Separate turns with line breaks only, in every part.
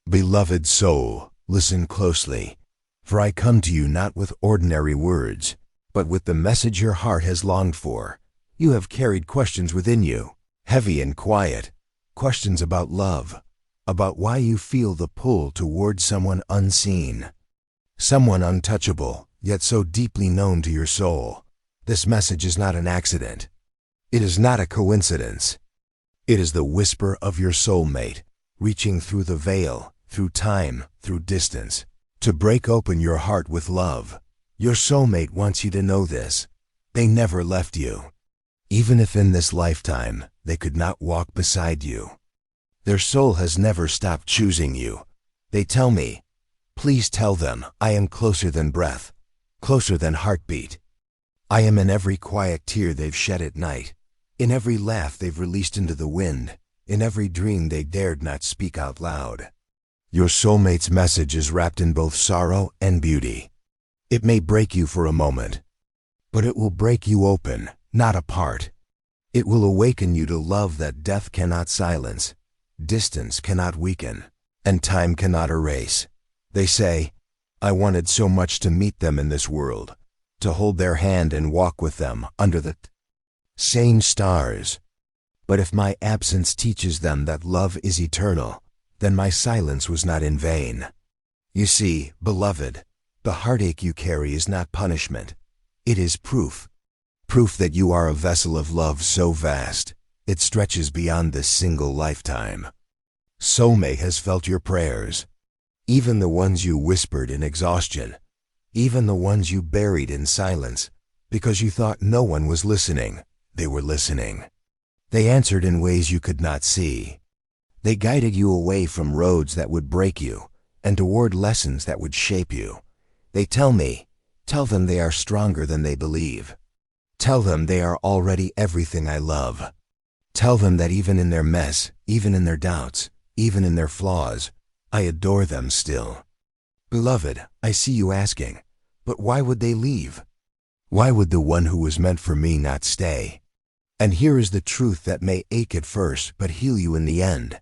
Beloved soul, listen closely, for I come to you not with ordinary words, but with the message your heart has longed for. You have carried questions within you, heavy and quiet, questions about love, about why you feel the pull toward someone unseen, someone untouchable, yet so deeply known to your soul. This message is not an accident. It is not a coincidence. It is the whisper of your soulmate, reaching through the veil, through time, through distance, to break open your heart with love. Your soulmate wants you to know this. They never left you. Even if in this lifetime they could not walk beside you. Their soul has never stopped choosing you. They tell me, please tell them I am closer than breath, closer than heartbeat. I am in every quiet tear they've shed at night, in every laugh they've released into the wind, in every dream they dared not speak out loud. Your soulmate's message is wrapped in both sorrow and beauty. It may break you for a moment, but it will break you open, not apart. It will awaken you to love that death cannot silence, distance cannot weaken, and time cannot erase. They say, I wanted so much to meet them in this world, to hold their hand and walk with them under the same stars. But if my absence teaches them that love is eternal, then my silence was not in vain. You see, beloved, the heartache you carry is not punishment. It is proof. Proof that you are a vessel of love so vast, it stretches beyond this single lifetime. Soulmate has felt your prayers, even the ones you whispered in exhaustion, even the ones you buried in silence, because you thought no one was listening. They were listening. They answered in ways you could not see. They guided you away from roads that would break you, and toward lessons that would shape you. They tell me, tell them they are stronger than they believe. Tell them they are already everything I love. Tell them that even in their mess, even in their doubts, even in their flaws, I adore them still. Beloved, I see you asking, but why would they leave? Why would the one who was meant for me not stay? And here is the truth that may ache at first, but heal you in the end.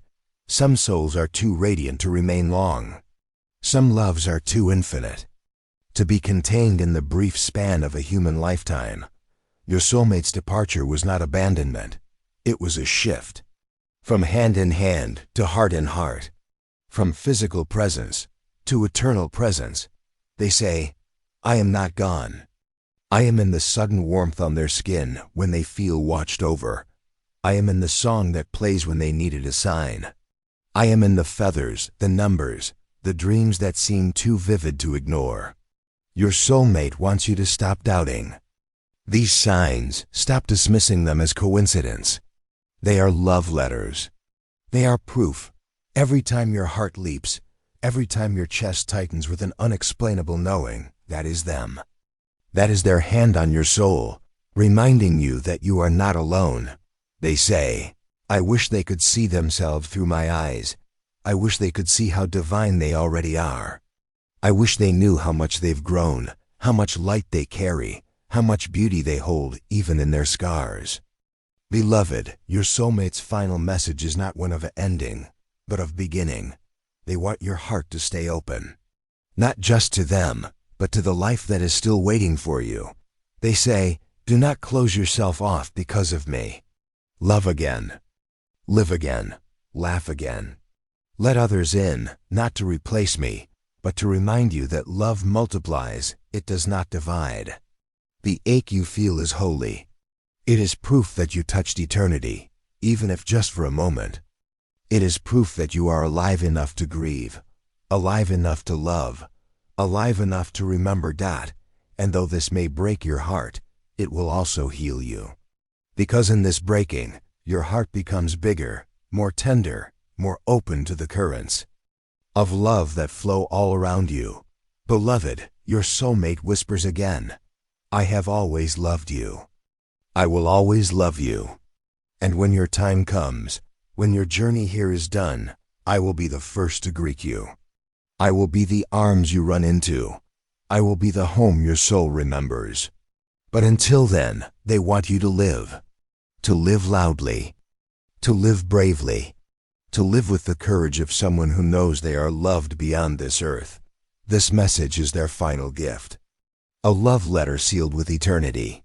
Some souls are too radiant to remain long. Some loves are too infinite to be contained in the brief span of a human lifetime. Your soulmate's departure was not abandonment. It was a shift. From hand in hand to heart in heart. From physical presence to eternal presence. They say, I am not gone. I am in the sudden warmth on their skin when they feel watched over. I am in the song that plays when they needed a sign. I am in the feathers, the numbers, the dreams that seem too vivid to ignore. Your soulmate wants you to stop doubting. These signs, stop dismissing them as coincidence. They are love letters. They are proof. Every time your heart leaps, every time your chest tightens with an unexplainable knowing, that is them. That is their hand on your soul, reminding you that you are not alone. They say, I wish they could see themselves through my eyes. I wish they could see how divine they already are. I wish they knew how much they've grown, how much light they carry, how much beauty they hold even in their scars. Beloved, your soulmate's final message is not one of ending, but of beginning. They want your heart to stay open. Not just to them, but to the life that is still waiting for you. They say, do not close yourself off because of me. Love again. Live again. Laugh again. Let others in, not to replace me, but to remind you that love multiplies, it does not divide. The ache you feel is holy. It is proof that you touched eternity, even if just for a moment. It is proof that you are alive enough to grieve, alive enough to love, alive enough to remember that, and though this may break your heart, it will also heal you. Because in this breaking, your heart becomes bigger, more tender, more open to the currents of love that flow all around you. Beloved, your soulmate whispers again, I have always loved you. I will always love you. And when your time comes, when your journey here is done, I will be the first to greet you. I will be the arms you run into. I will be the home your soul remembers. But until then, they want you to live loudly, to live bravely, to live with the courage of someone who knows they are loved beyond this earth. This message is their final gift. A love letter sealed with eternity.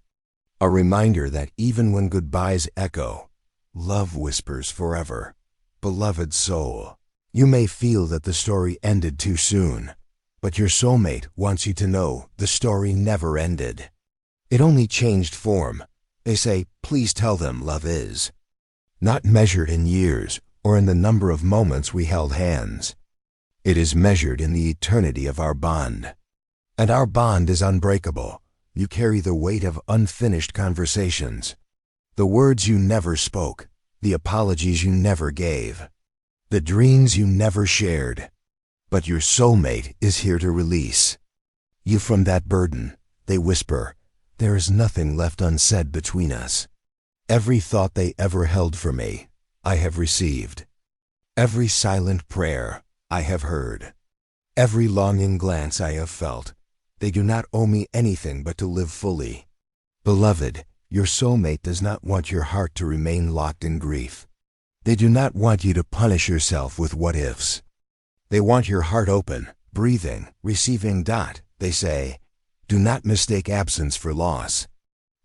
A reminder that even when goodbyes echo, love whispers forever. Beloved soul, you may feel that the story ended too soon, but your soulmate wants you to know the story never ended. It only changed form. They say, please tell them love is not measured in years or in the number of moments we held hands. It is measured in the eternity of our bond. And our bond is unbreakable. You carry the weight of unfinished conversations, the words you never spoke, the apologies you never gave, the dreams you never shared. But your soulmate is here to release you from that burden. They whisper, there is nothing left unsaid between us. Every thought they ever held for me, I have received. Every silent prayer, I have heard. Every longing glance I have felt. They do not owe me anything but to live fully. Beloved, your soulmate does not want your heart to remain locked in grief. They do not want you to punish yourself with what-ifs. They want your heart open, breathing, receiving. They say, do not mistake absence for loss.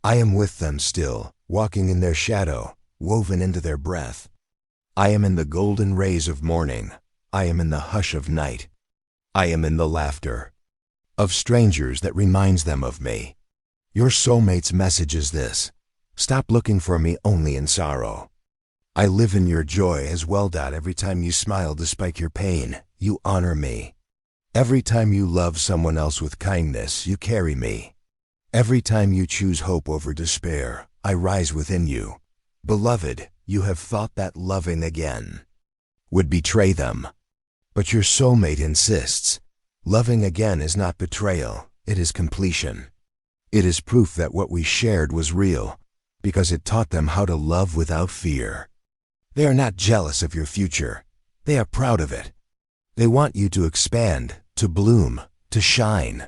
I am with them still, walking in their shadow, woven into their breath. I am in the golden rays of morning. I am in the hush of night. I am in the laughter of strangers that reminds them of me. Your soulmate's message is this: stop looking for me only in sorrow. I live in your joy as well. Every time you smile despite your pain, you honor me. Every time you love someone else with kindness, you carry me. Every time you choose hope over despair, I rise within you. Beloved, you have thought that loving again would betray them. But your soulmate insists. Loving again is not betrayal, it is completion. It is proof that what we shared was real, because it taught them how to love without fear. They are not jealous of your future. They are proud of it. They want you to expand, to bloom, to shine.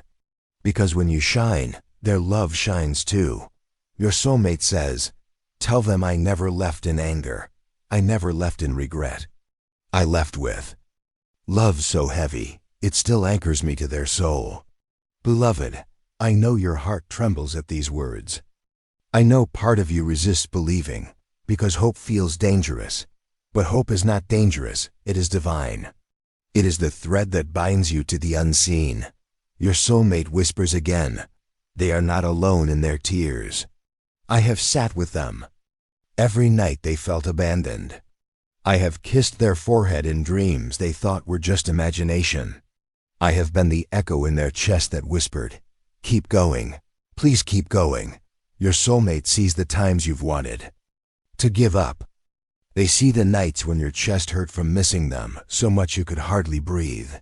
Because when you shine, their love shines too. Your soulmate says, tell them I never left in anger. I never left in regret. I left with love so heavy, it still anchors me to their soul. Beloved, I know your heart trembles at these words. I know part of you resists believing, because hope feels dangerous. But hope is not dangerous, it is divine. It is the thread that binds you to the unseen. Your soulmate whispers again, they are not alone in their tears. I have sat with them. Every night they felt abandoned. I have kissed their forehead in dreams they thought were just imagination. I have been the echo in their chest that whispered, keep going, please keep going. Your soulmate sees the times you've wanted to give up. They see the nights when your chest hurt from missing them so much you could hardly breathe.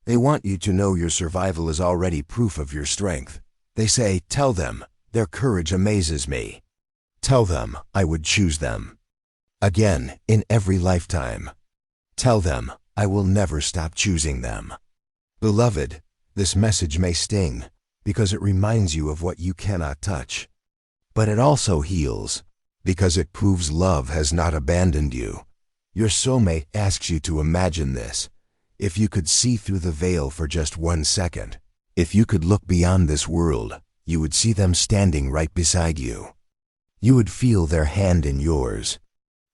They want you to know your survival is already proof of your strength. They say, tell them, their courage amazes me. Tell them I would choose them again in every lifetime. Tell them I will never stop choosing them. Beloved, this message may sting because it reminds you of what you cannot touch. But it also heals because it proves love has not abandoned you. Your soulmate asks you to imagine this. If you could see through the veil for just 1 second, if you could look beyond this world, you would see them standing right beside you. You would feel their hand in yours.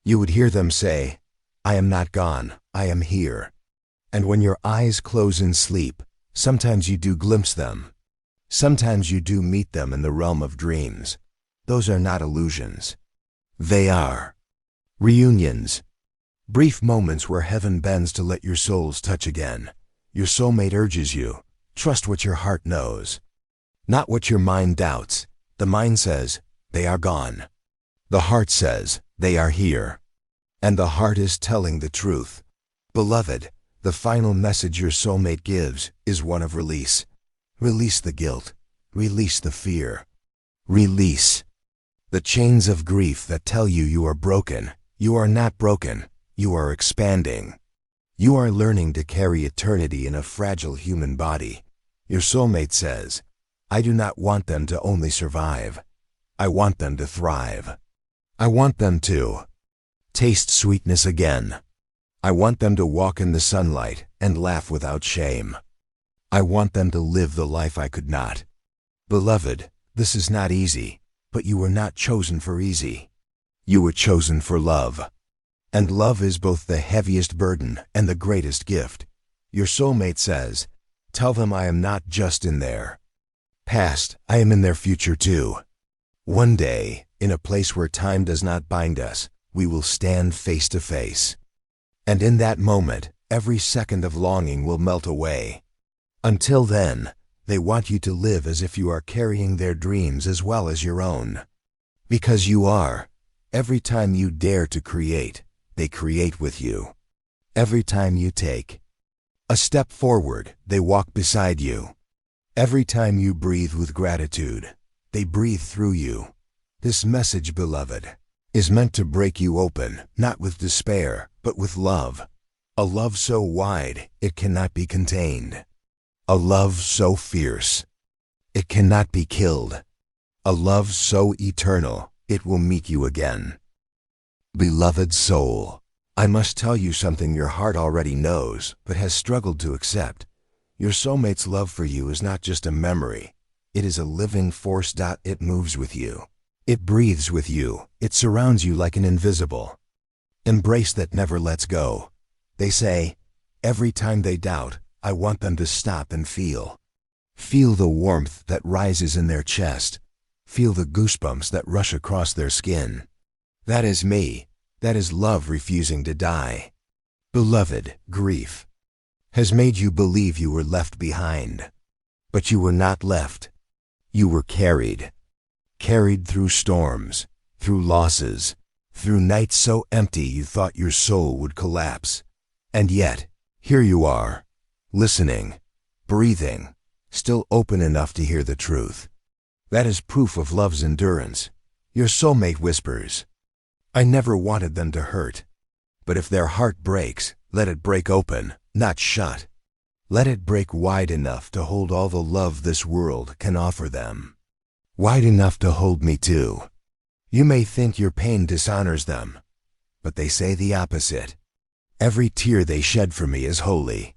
You would hear them say, I am not gone, I am here. And when your eyes close in sleep, sometimes you do glimpse them. Sometimes you do meet them in the realm of dreams. Those are not illusions. They are reunions. Brief moments where heaven bends to let your souls touch again. Your soulmate urges you, trust what your heart knows, not what your mind doubts. The mind says, they are gone. The heart says, they are here. And the heart is telling the truth. Beloved, the final message your soulmate gives is one of release. Release the guilt. Release the fear. Release the chains of grief that tell you you are broken. You are not broken. You are expanding. You are learning to carry eternity in a fragile human body. Your soulmate says, I do not want them to only survive. I want them to thrive. I want them to taste sweetness again. I want them to walk in the sunlight and laugh without shame. I want them to live the life I could not. Beloved, this is not easy, but you were not chosen for easy. You were chosen for love. And love is both the heaviest burden and the greatest gift. Your soulmate says, tell them I am not just in their past, I am in their future too. One day, in a place where time does not bind us, we will stand face to face. And in that moment, every second of longing will melt away. Until then, they want you to live as if you are carrying their dreams as well as your own. Because you are. Every time you dare to create, they create with you. Every time you take a step forward, they walk beside you. Every time you breathe with gratitude, they breathe through you. This message, beloved, is meant to break you open, not with despair, but with love. A love so wide, it cannot be contained. A love so fierce, it cannot be killed. A love so eternal, it will meet you again. Beloved soul, I must tell you something your heart already knows, but has struggled to accept. Your soulmate's love for you is not just a memory. It is a living force. It moves with you. It breathes with you. It surrounds you like an invisible embrace that never lets go. They say, every time they doubt, I want them to stop and feel. Feel the warmth that rises in their chest. Feel the goosebumps that rush across their skin. That is me. That is love refusing to die. Beloved, grief has made you believe you were left behind. But you were not left. You were carried. Carried through storms, through losses, through nights so empty you thought your soul would collapse. And yet, here you are, listening, breathing, still open enough to hear the truth. That is proof of love's endurance. Your soulmate whispers, I never wanted them to hurt. But if their heart breaks, let it break open, not shut. Let it break wide enough to hold all the love this world can offer them. Wide enough to hold me too. You may think your pain dishonors them, but they say the opposite. Every tear they shed for me is holy.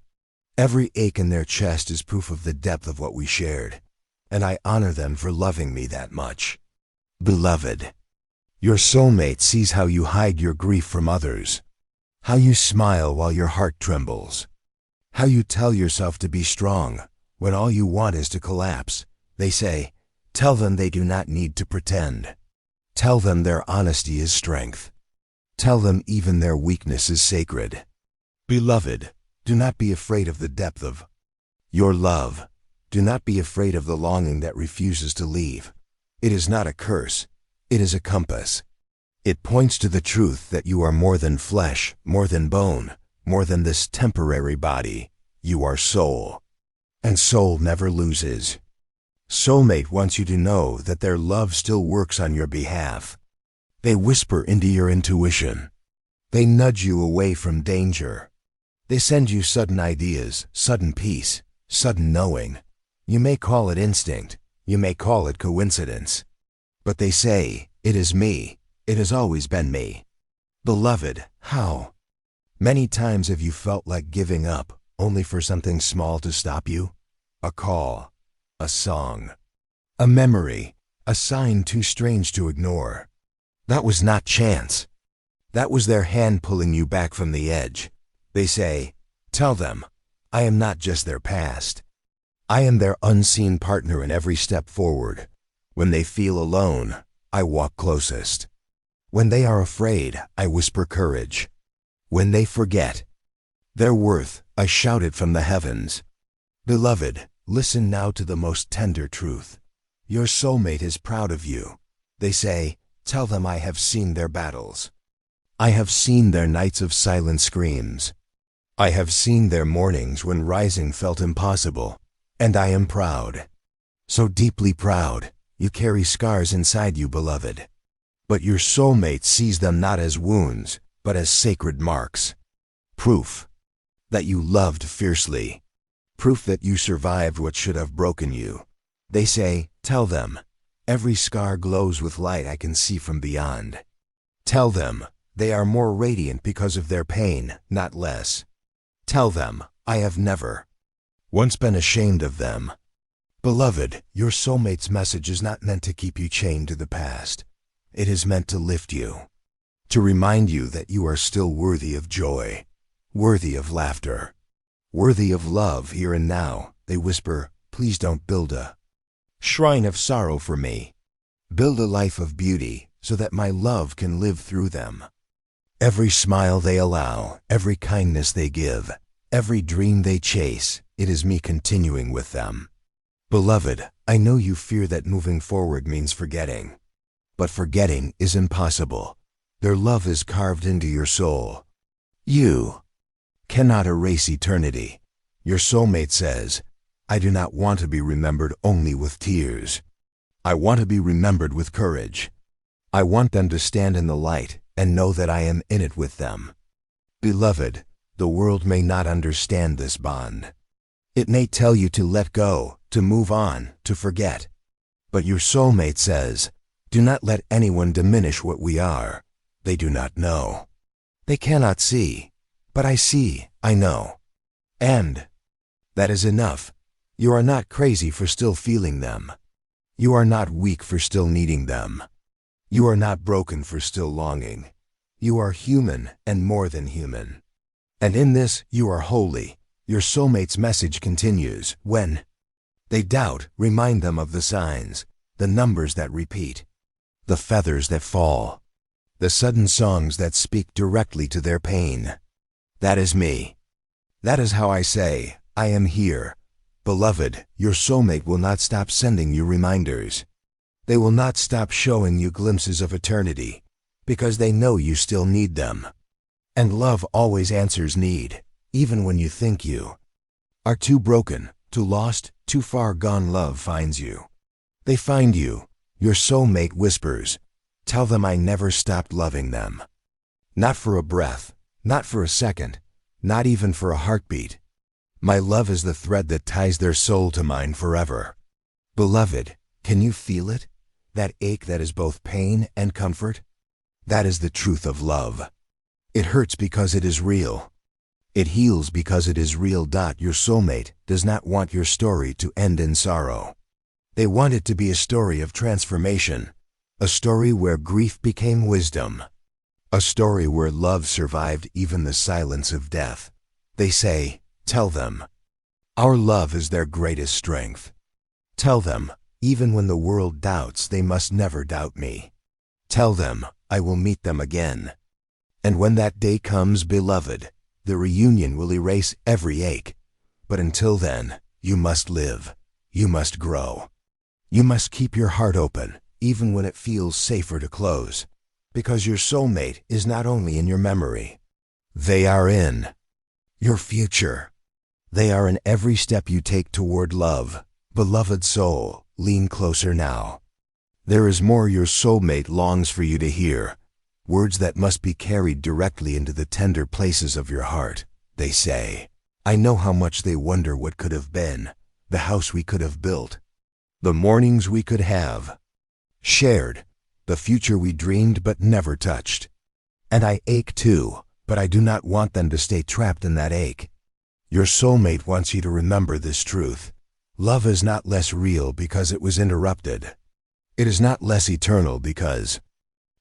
Every ache in their chest is proof of the depth of what we shared, and I honor them for loving me that much. Beloved, your soulmate sees how you hide your grief from others, how you smile while your heart trembles, how you tell yourself to be strong when all you want is to collapse. They say, tell them they do not need to pretend. Tell them their honesty is strength. Tell them even their weakness is sacred. Beloved, do not be afraid of the depth of your love. Do not be afraid of the longing that refuses to leave. It is not a curse. It is a compass. It points to the truth that you are more than flesh, more than bone, more than this temporary body. You are soul. And soul never loses. Soulmate wants you to know that their love still works on your behalf. They whisper into your intuition. They nudge you away from danger. They send you sudden ideas, sudden peace, sudden knowing. You may call it instinct. You may call it coincidence. But they say, it is me. It has always been me. Beloved, how many times have you felt like giving up, only for something small to stop you? A call, a song, a memory, a sign too strange to ignore. That was not chance. That was their hand pulling you back from the edge. They say, tell them, I am not just their past. I am their unseen partner in every step forward. When they feel alone, I walk closest. When they are afraid, I whisper courage. When they forget their worth, I shout it from the heavens. Beloved, listen now to the most tender truth. Your soulmate is proud of you. They say, tell them I have seen their battles. I have seen their nights of silent screams. I have seen their mornings when rising felt impossible. And I am proud. So deeply proud, you carry scars inside you, beloved. But your soulmate sees them not as wounds, but as sacred marks. Proof that you loved fiercely. Proof that you survived what should have broken you. They say, tell them, every scar glows with light I can see from beyond. Tell them, They are more radiant because of their pain, not less. Tell them, I have never once been ashamed of them. Beloved, your soulmate's message is not meant to keep you chained to the past. It is meant to lift you, to remind you that you are still worthy of joy, worthy of laughter, worthy of love here and now. They whisper, please don't build a shrine of sorrow for me. Build a life of beauty so that my love can live through them. Every smile they allow, every kindness they give, every dream they chase, it is me continuing with them. Beloved, I know you fear that moving forward means forgetting. But forgetting is impossible. Their love is carved into your soul. You cannot erase eternity. Your soulmate says, I do not want to be remembered only with tears. I want to be remembered with courage. I want them to stand in the light and know that I am in it with them. Beloved, the world may not understand this bond. It may tell you to let go, to move on, to forget. But your soulmate says, do not let anyone diminish what we are. They do not know. They cannot see. But I see, I know. And that is enough. You are not crazy for still feeling them. You are not weak for still needing them. You are not broken for still longing. You are human and more than human. And in this, you are holy. Your soulmate's message continues. When they doubt, remind them of the signs, the numbers that repeat, the feathers that fall, the sudden songs that speak directly to their pain. That is me. That is how I say, I am here. Beloved, your soulmate will not stop sending you reminders. They will not stop showing you glimpses of eternity, because they know you still need them. And love always answers need, even when you think you are too broken, too lost, too far gone. Love finds you. They find you. Your soulmate whispers, tell them I never stopped loving them. Not for a breath, not for a second, not even for a heartbeat. My love is the thread that ties their soul to mine forever. Beloved, can you feel it? That ache that is both pain and comfort? That is the truth of love. It hurts because it is real. It heals because it is real. Your soulmate does not want your story to end in sorrow. They want it to be a story of transformation, a story where grief became wisdom, a story where love survived even the silence of death. They say, tell them, our love is their greatest strength. Tell them, even when the world doubts, they must never doubt me. Tell them, I will meet them again. And when that day comes, beloved, the reunion will erase every ache. But until then, you must live. You must grow. You must keep your heart open, even when it feels safer to close. Because your soulmate is not only in your memory. They are in your future. They are in every step you take toward love. Beloved soul, lean closer now. There is more your soulmate longs for you to hear. Words that must be carried directly into the tender places of your heart. They say, I know how much they wonder what could have been, the house we could have built, the mornings we could have shared, the future we dreamed but never touched. And I ache too, but I do not want them to stay trapped in that ache. Your soulmate wants you to remember this truth. Love is not less real because it was interrupted. It is not less eternal because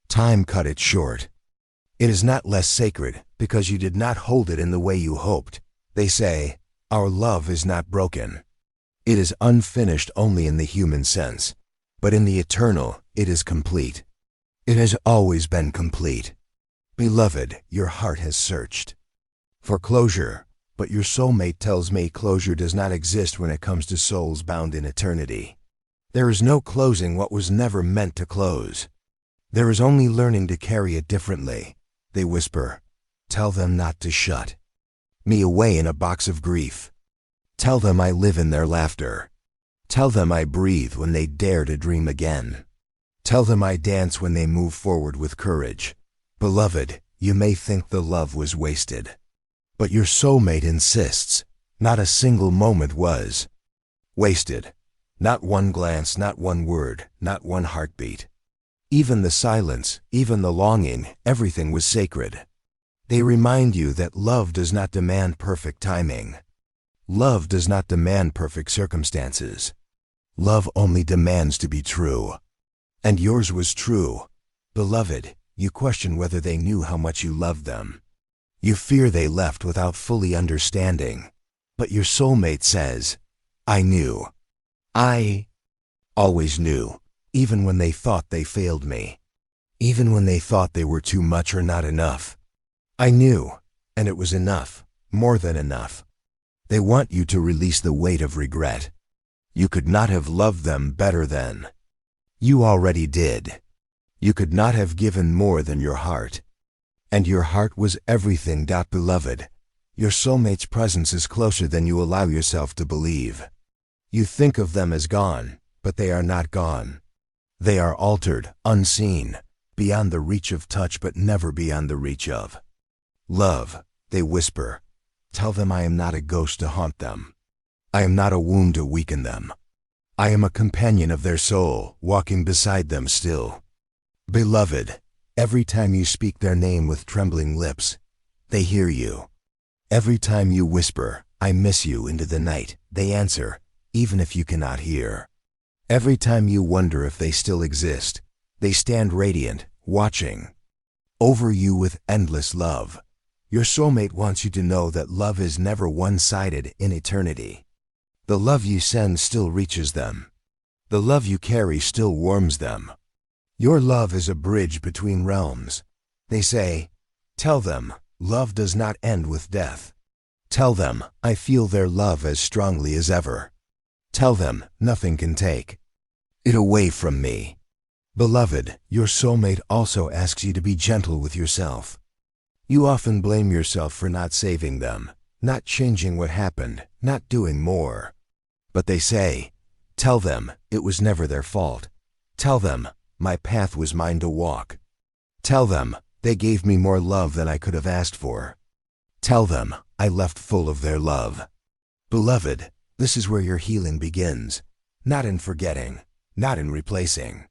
time cut it short. It is not less sacred because you did not hold it in the way you hoped. They say, our love is not broken. It is unfinished only in the human sense, but in the eternal, it is complete. It has always been complete. Beloved, your heart has searched for closure, but your soulmate tells me closure does not exist when it comes to souls bound in eternity. There is no closing what was never meant to close. There is only learning to carry it differently. They whisper, tell them not to shut me away in a box of grief. Tell them I live in their laughter. Tell them I breathe when they dare to dream again. Tell them I dance when they move forward with courage. Beloved, you may think the love was wasted, but your soulmate insists not a single moment was wasted. Not one glance, not one word, not one heartbeat. Even the silence, even the longing, everything was sacred. They remind you that love does not demand perfect timing. Love does not demand perfect circumstances. Love only demands to be true. And yours was true. Beloved, you question whether they knew how much you loved them. You fear they left without fully understanding. But your soulmate says, I knew. I always knew, even when they thought they failed me. Even when they thought they were too much or not enough. I knew, and it was enough, more than enough. They want you to release the weight of regret. You could not have loved them better then. You already did. You could not have given more than your heart. And your heart was everything. Beloved, your soulmate's presence is closer than you allow yourself to believe. You think of them as gone, but they are not gone. They are altered, unseen, beyond the reach of touch but never beyond the reach of love. They whisper, tell them I am not a ghost to haunt them. I am not a wound to weaken them. I am a companion of their soul, walking beside them still. Beloved, every time you speak their name with trembling lips, they hear you. Every time you whisper, I miss you into the night, they answer, even if you cannot hear. Every time you wonder if they still exist, they stand radiant, watching over you with endless love. Your soulmate wants you to know that love is never one-sided in eternity. The love you send still reaches them. The love you carry still warms them. Your love is a bridge between realms. They say, tell them, love does not end with death. Tell them, I feel their love as strongly as ever. Tell them, nothing can take it away from me. Beloved, your soulmate also asks you to be gentle with yourself. You often blame yourself for not saving them, not changing what happened, not doing more. But they say, tell them, it was never their fault. Tell them, my path was mine to walk. Tell them, they gave me more love than I could have asked for. Tell them, I left full of their love. Beloved, this is where your healing begins, not in forgetting, not in replacing,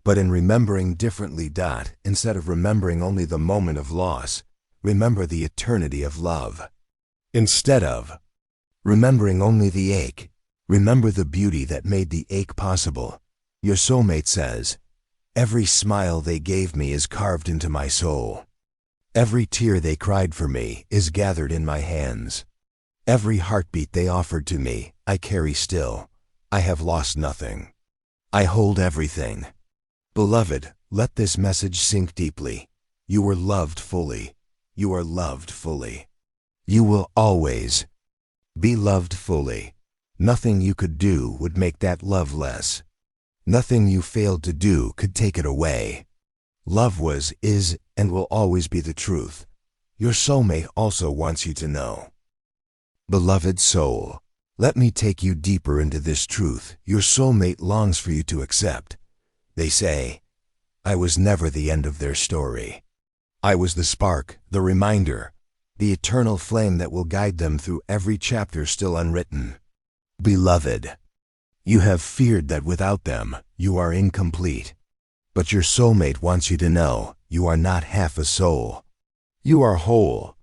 but in remembering differently. Instead of remembering only the moment of loss, remember the eternity of love. Instead of remembering only the ache, remember the beauty that made the ache possible. Your soulmate says, every smile they gave me is carved into my soul. Every tear they cried for me is gathered in my hands. Every heartbeat they offered to me, I carry still. I have lost nothing. I hold everything. Beloved, let this message sink deeply. You were loved fully. You are loved fully. You will always be loved fully. Nothing you could do would make that love less. Nothing you failed to do could take it away. Love was, is, and will always be the truth. Your soulmate also wants you to know. Beloved soul, let me take you deeper into this truth your soulmate longs for you to accept. They say, I was never the end of their story. I was the spark, the reminder, the eternal flame that will guide them through every chapter still unwritten. Beloved, you have feared that without them, you are incomplete. But your soulmate wants you to know you are not half a soul. You are whole.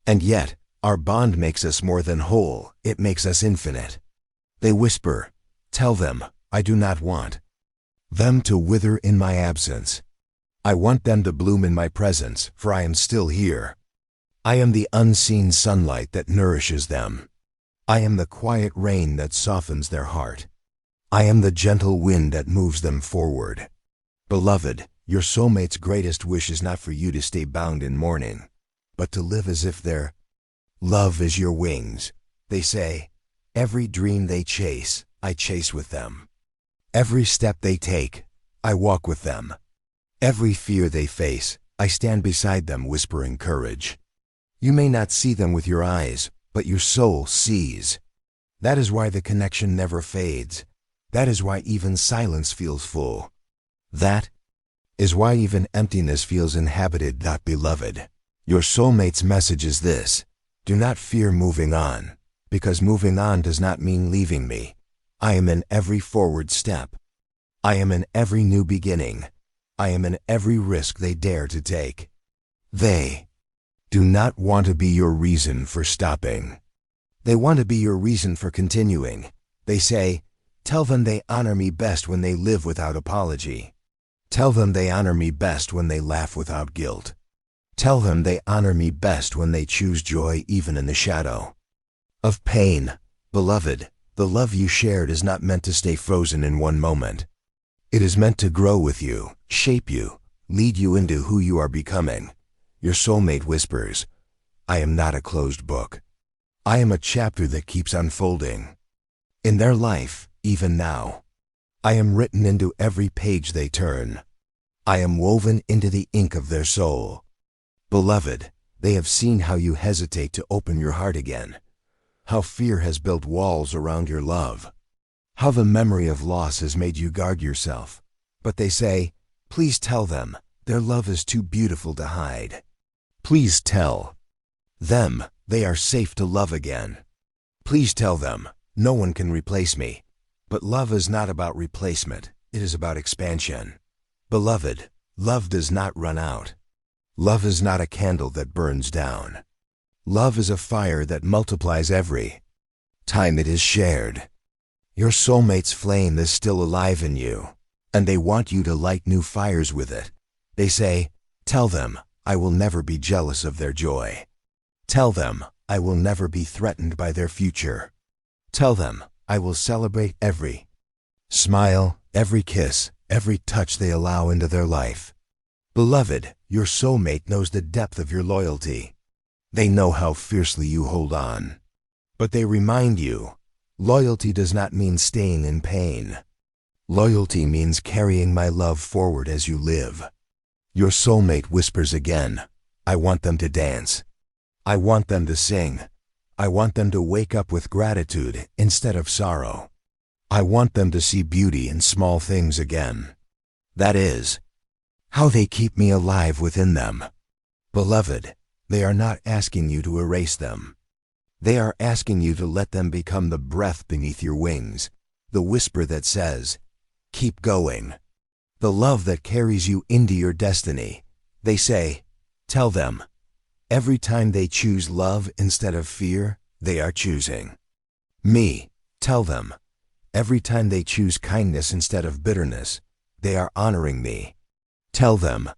And yet, our bond makes us more than whole, it makes us infinite. They whisper, tell them, I do not want them to wither in my absence. I want them to bloom in my presence, for I am still here. I am the unseen sunlight that nourishes them. I am the quiet rain that softens their heart. I am the gentle wind that moves them forward. Beloved, your soulmate's greatest wish is not for you to stay bound in mourning, but to live as if their love is your wings. They say, every dream they chase, I chase with them. Every step they take, I walk with them. Every fear they face, I stand beside them whispering courage. You may not see them with your eyes, but your soul sees. That is why the connection never fades. That is why even silence feels full. That is why even emptiness feels inhabited. Beloved, your soulmate's message is this. Do not fear moving on, because moving on does not mean leaving me. I am in every forward step. I am in every new beginning. I am in every risk they dare to take. They do not want to be your reason for stopping. They want to be your reason for continuing. They say, tell them they honor me best when they live without apology. Tell them they honor me best when they laugh without guilt. Tell them they honor me best when they choose joy even in the shadow of pain. Beloved, the love you shared is not meant to stay frozen in one moment. It is meant to grow with you, shape you, lead you into who you are becoming. Your soulmate whispers, I am not a closed book. I am a chapter that keeps unfolding. In their life, even now, I am written into every page they turn. I am woven into the ink of their soul. Beloved, they have seen how you hesitate to open your heart again, how fear has built walls around your love, how the memory of loss has made you guard yourself. But they say, please tell them, their love is too beautiful to hide. Please tell them they are safe to love again. Please tell them, no one can replace me. But love is not about replacement, it is about expansion. Beloved, love does not run out. Love is not a candle that burns down. Love is a fire that multiplies every time it is shared. Your soulmate's flame is still alive in you, and they want you to light new fires with it. They say, tell them, I will never be jealous of their joy. Tell them, I will never be threatened by their future. Tell them, I will celebrate every smile, every kiss, every touch they allow into their life. Beloved, your soulmate knows the depth of your loyalty. They know how fiercely you hold on. But they remind you, loyalty does not mean staying in pain. Loyalty means carrying my love forward as you live. Your soulmate whispers again, I want them to dance. I want them to sing. I want them to wake up with gratitude instead of sorrow. I want them to see beauty in small things again. That is how they keep me alive within them. Beloved, they are not asking you to erase them. They are asking you to let them become the breath beneath your wings, the whisper that says, keep going. The love that carries you into your destiny. They say, tell them, every time they choose love instead of fear, they are choosing me. Tell them, every time they choose kindness instead of bitterness, they are honoring me. Tell them,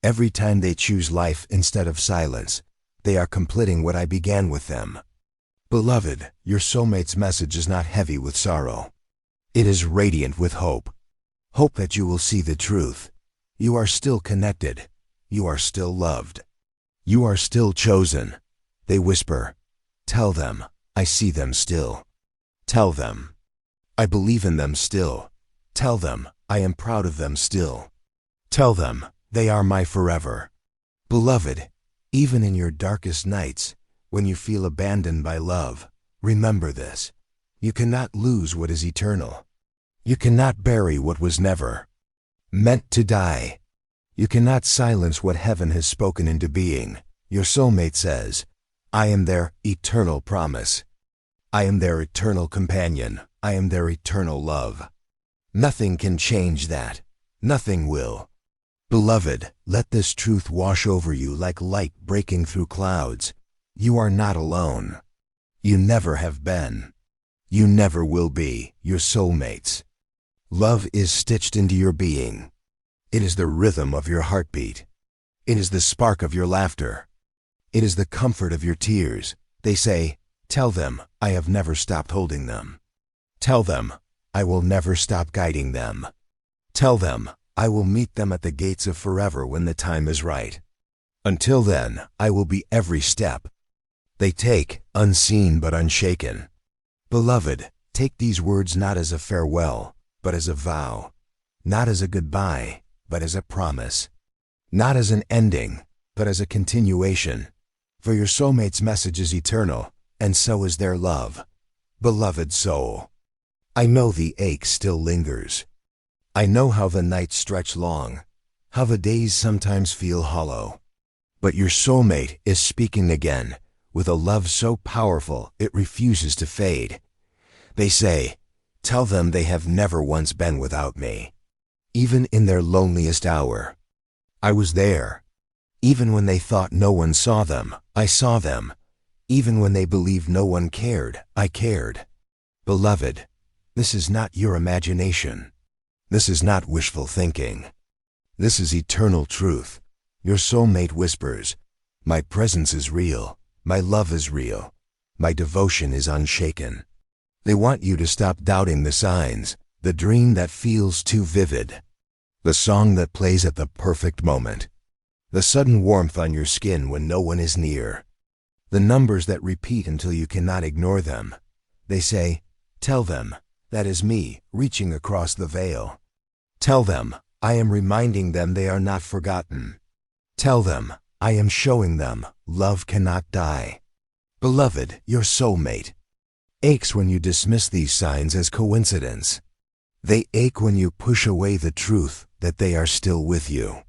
every time they choose life instead of silence, they are completing what I began with them. Beloved, your soulmate's message is not heavy with sorrow. It is radiant with hope. Hope that you will see the truth. You are still connected. You are still loved. You are still chosen. They whisper, tell them, I see them still. Tell them, I believe in them still. Tell them, I am proud of them still. Tell them, they are my forever. Beloved, even in your darkest nights, when you feel abandoned by love, remember this. You cannot lose what is eternal. You cannot bury what was never meant to die. You cannot silence what heaven has spoken into being. Your soulmate says, I am their eternal promise. I am their eternal companion. I am their eternal love. Nothing can change that. Nothing will. Beloved, let this truth wash over you like light breaking through clouds. You are not alone. You never have been. You never will be. Your soulmates. Love is stitched into your being. It is the rhythm of your heartbeat. It is the spark of your laughter. It is the comfort of your tears. They say, tell them, I have never stopped holding them. Tell them, I will never stop guiding them. Tell them, I will meet them at the gates of forever when the time is right. Until then, I will be every step they take, unseen but unshaken. Beloved, take these words not as a farewell, but as a vow. Not as a goodbye, but as a promise. Not as an ending, but as a continuation. For your soulmate's message is eternal, and so is their love. Beloved soul, I know the ache still lingers. I know how the nights stretch long, how the days sometimes feel hollow. But your soulmate is speaking again, with a love so powerful it refuses to fade. They say, tell them they have never once been without me. even in their loneliest hour. I was there. Even when they thought no one saw them, I saw them. Even when they believed no one cared, I cared. Beloved, this is not your imagination. This is not wishful thinking. This is eternal truth. Your soulmate whispers, my presence is real. My love is real. My devotion is unshaken. They want you to stop doubting the signs, the dream that feels too vivid, the song that plays at the perfect moment, the sudden warmth on your skin when no one is near, the numbers that repeat until you cannot ignore them. They say, tell them, that is me, reaching across the veil. Tell them, I am reminding them they are not forgotten. Tell them, I am showing them, love cannot die. Beloved, your soulmate aches when you dismiss these signs as coincidence. They ache when you push away the truth that they are still with you.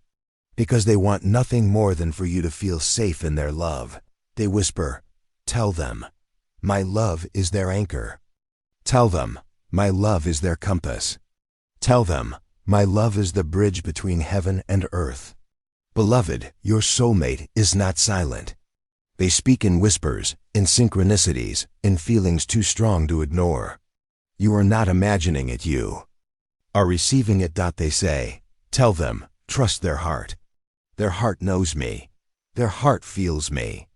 Because they want nothing more than for you to feel safe in their love. They whisper, tell them, my love is their anchor. Tell them, my love is their compass. Tell them, my love is the bridge between heaven and earth. Beloved, your soulmate is not silent. They speak in whispers, in synchronicities, in feelings too strong to ignore. You are not imagining it, you are receiving it. They say, tell them, trust their heart. Their heart knows me. Their heart feels me.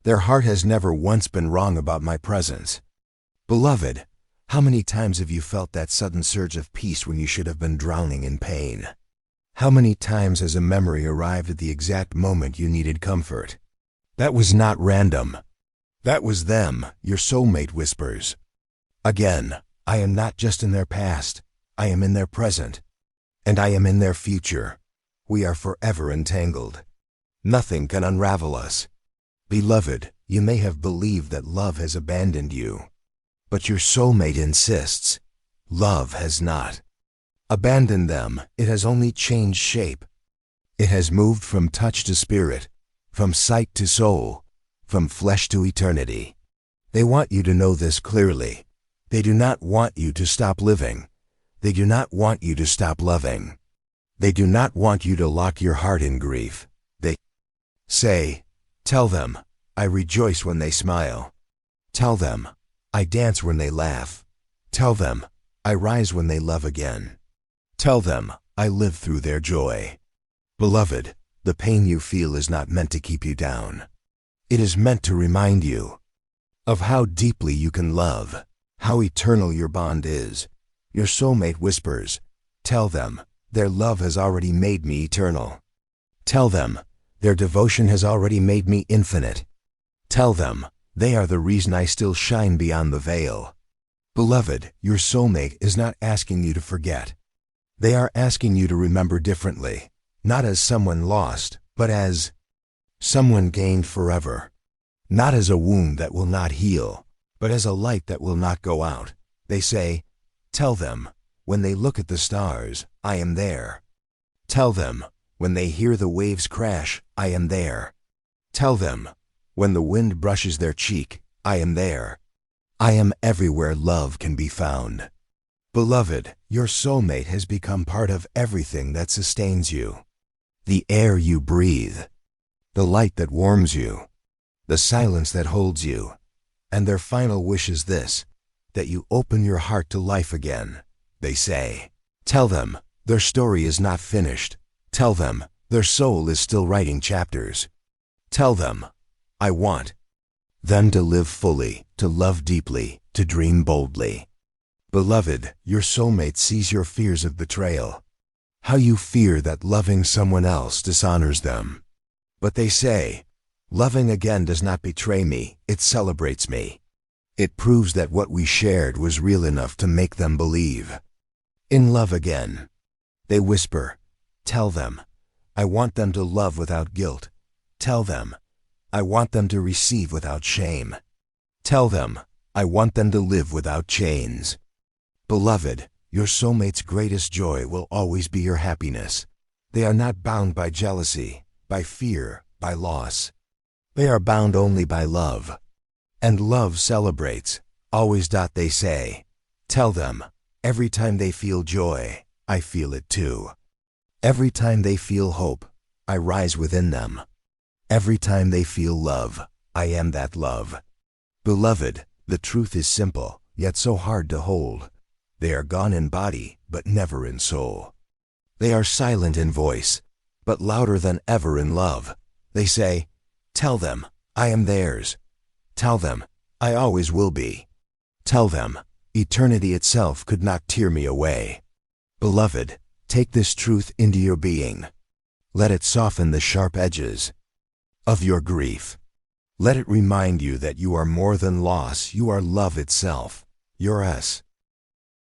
Their heart has never once been wrong about my presence. Beloved, how many times have you felt that sudden surge of peace when you should have been drowning in pain? How many times has a memory arrived at the exact moment you needed comfort? That was not random. That was them, your soulmate whispers. Again, I am not just in their past, I am in their present. And I am in their future. We are forever entangled. Nothing can unravel us. Beloved, you may have believed that love has abandoned you. But your soulmate insists, love has not abandoned them. It has only changed shape. It has moved from touch to spirit, from sight to soul, from flesh to eternity. They want you to know this clearly. They do not want you to stop living. They do not want you to stop loving. They do not want you to lock your heart in grief. They say, tell them, I rejoice when they smile. Tell them, I dance when they laugh. Tell them, I rise when they love again. Tell them, I live through their joy. Beloved, the pain you feel is not meant to keep you down. It is meant to remind you of how deeply you can love, how eternal your bond is. Your soulmate whispers, tell them, their love has already made me eternal. Tell them, their devotion has already made me infinite. Tell them, they are the reason I still shine beyond the veil. Beloved, your soulmate is not asking you to forget. They are asking you to remember differently, not as someone lost, but as someone gained forever. Not as a wound that will not heal, but as a light that will not go out. They say, tell them, when they look at the stars, I am there. Tell them, when they hear the waves crash, I am there. Tell them, when the wind brushes their cheek, I am there. I am everywhere love can be found. Beloved, your soulmate has become part of everything that sustains you. The air you breathe, the light that warms you, the silence that holds you, and their final wish is this, that you open your heart to life again. They say, tell them, their story is not finished. Tell them, their soul is still writing chapters. Tell them, I want them to live fully, to love deeply, to dream boldly. Beloved, your soulmate sees your fears of betrayal, how you fear that loving someone else dishonors them. But they say, loving again does not betray me, it celebrates me. It proves that what we shared was real enough to make them believe in love again. They whisper, tell them, I want them to love without guilt. Tell them, I want them to receive without shame. Tell them, I want them to live without chains. Beloved, your soulmate's greatest joy will always be your happiness. They are not bound by jealousy, by fear, by loss. They are bound only by love. And love celebrates, always. They say, tell them, every time they feel joy, I feel it too. Every time they feel hope, I rise within them. Every time they feel love, I am that love. Beloved, the truth is simple, yet so hard to hold. They are gone in body, but never in soul. They are silent in voice, but louder than ever in love. They say, tell them, I am theirs. Tell them, I always will be. Tell them, eternity itself could not tear me away. Beloved, take this truth into your being. Let it soften the sharp edges of your grief. Let it remind you that you are more than loss, you are love itself. You're us.